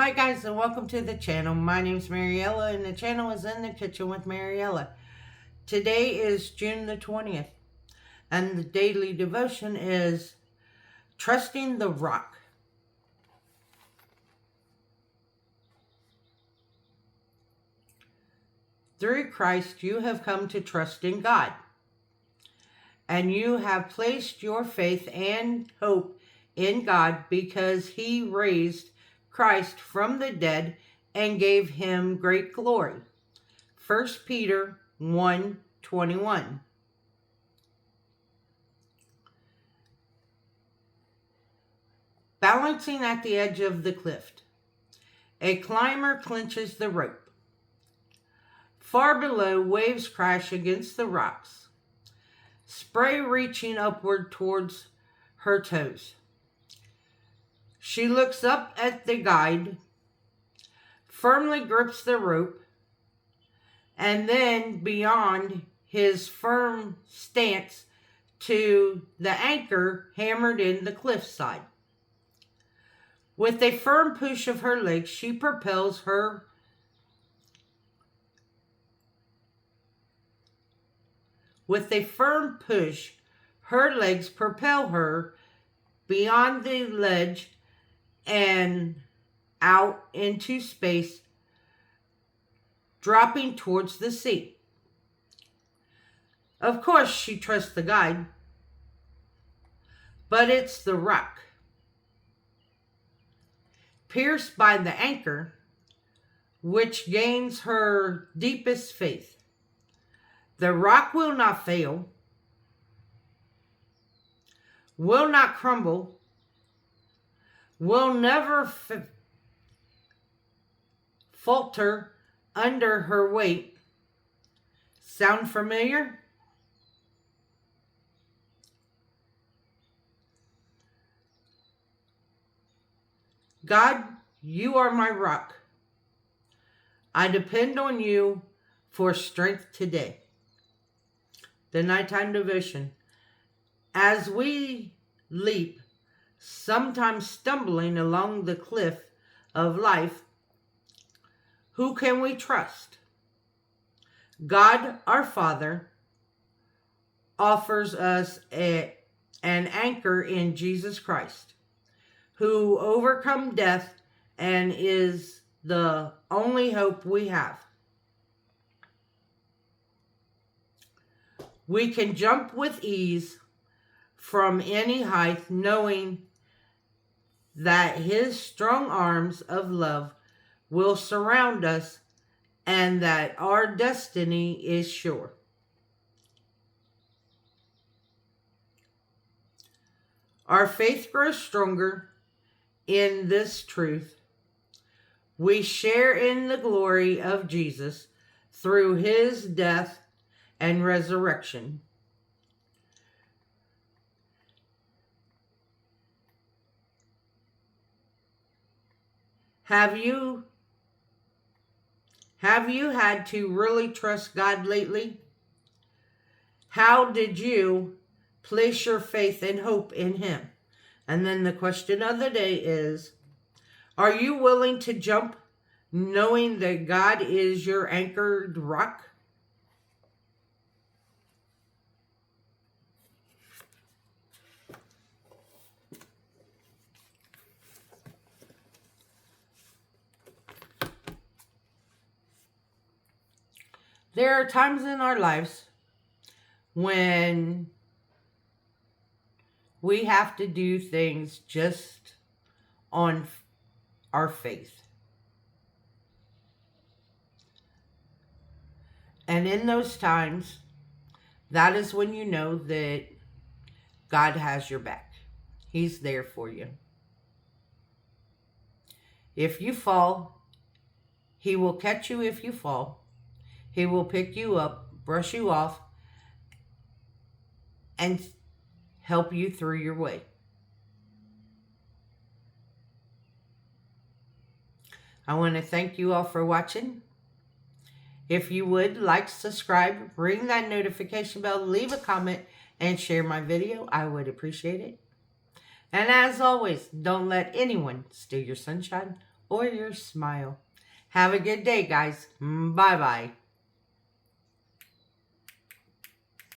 Hi guys, and welcome to the channel. My name is Mariella and the channel is In the Kitchen with Mariella. Today is June the 20th and the daily devotion is Trusting the Rock. Through Christ you have come to trust in God, and you have placed your faith and hope in God because He raised Christ from the dead and gave Him great glory. 1 Peter 1:21. Balancing at the edge of the cliff. A climber clinches the rope. Far below, waves crash against the rocks, spray reaching upward towards her toes. She looks up at the guide, firmly grips the rope, and then beyond his firm stance to the anchor hammered in the cliffside. With a firm push of her legs, she propels her her legs propel her beyond the ledge and out into space, dropping towards the sea. Of course, she trusts the guide, but it's the rock, pierced by the anchor, which gains her deepest faith. The rock will not fail, will not crumble, will never falter under her weight. Sound familiar? God, you are my rock. I depend on you for strength today. The nighttime devotion. As we leap, sometimes stumbling along the cliff of life, who can we trust? God, our Father, offers us an anchor in Jesus Christ, who overcome death and is the only hope we have. We can jump with ease from any height, knowing that His strong arms of love will surround us and that our destiny is sure. Our faith grows stronger in this truth. We share in the glory of Jesus through His death and resurrection. Have you had to really trust God lately? How did you place your faith and hope in Him? And then the question of the day is, are you willing to jump knowing that God is your anchored rock? There are times in our lives when we have to do things just on our faith. And in those times, that is when you know that God has your back. He's there for you. If you fall, He will catch you if you fall. He will pick you up, brush you off, and help you through your way. I want to thank you all for watching. If you would, like, subscribe, ring that notification bell, leave a comment, and share my video. I would appreciate it. And as always, don't let anyone steal your sunshine or your smile. Have a good day, guys. Bye bye.